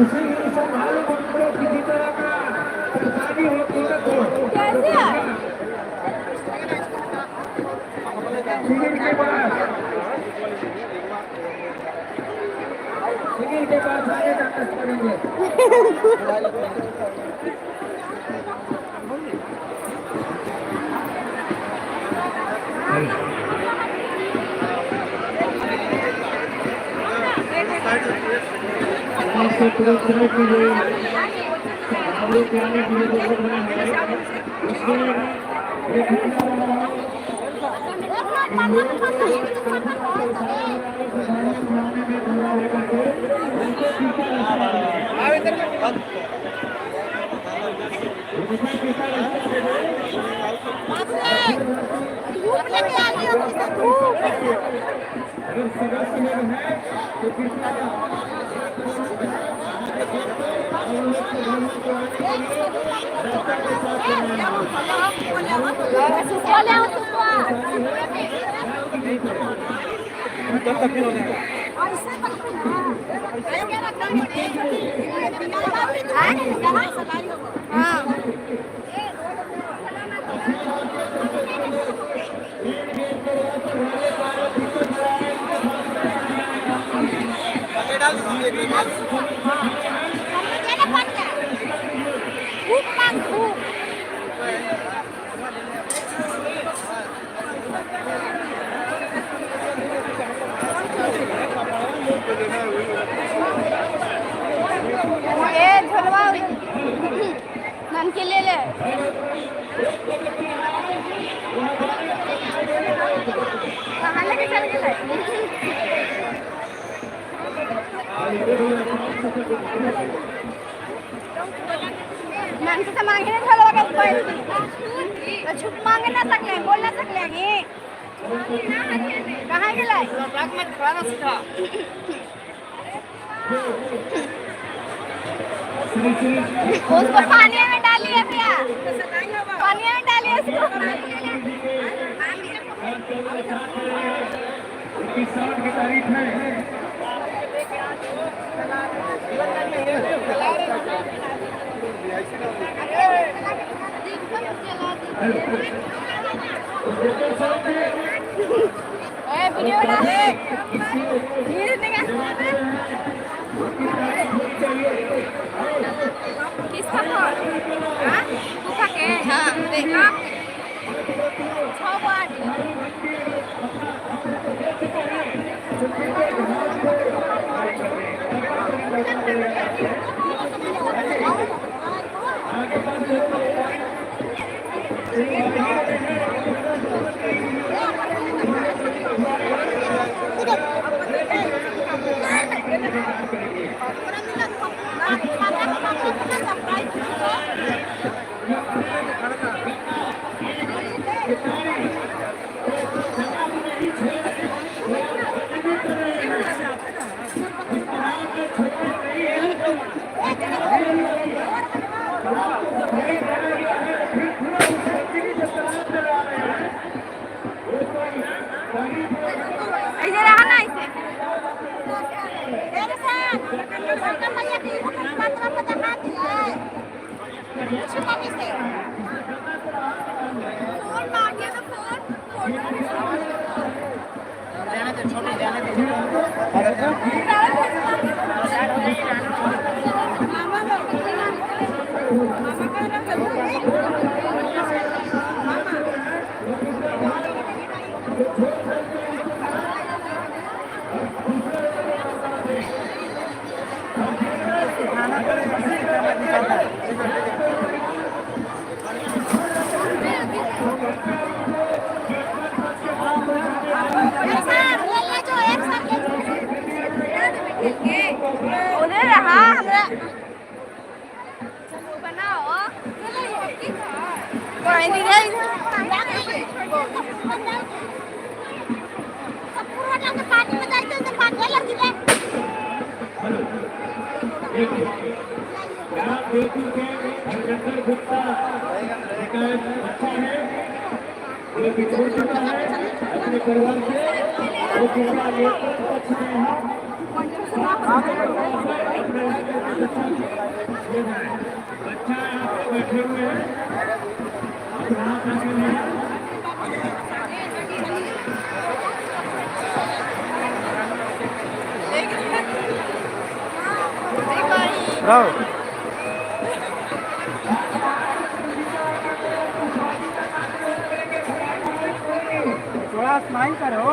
उसी संभालो बंदरों किसी तरह का परेशानी होती है तो कैसे है? सिविल के पास आगे नाटक करेंगे। आपसे प्रदर्शन के लिए आगे जाने के लिए बहुत बड़ा है इसमें एक सदस्य लोग हैं तो कृपया झोलवा नन के ले ले कहाँ लेके चल गए मन से मांगे ना झोलवा का कोई तो छुप मांगे ना सकले बोल ना सकले ये कहाँ गए ब्लॉक में खड़ा ना सीधा उसको पानी में डालिए भैया पानी में डालिए उसको 60 की तारीख है वीडियो बना किसका फोन हाँ कुका के हाँ देखा 6 बार उधर रहा हमरा बनाओ कोई नहीं है पूरा लग पानी में जाते तो पानी लग गया आप देखिए हरजंदर गुप्ता अच्छा है वो भी छोड़ चुका है अपने परिवार से ये कृपया नियंत्रण कक्ष में है बच्चा यहाँ पे बैठे हुए हैं आप यहाँ बैठे हुए हैं Bravo. थोड़ा स्माइल करो।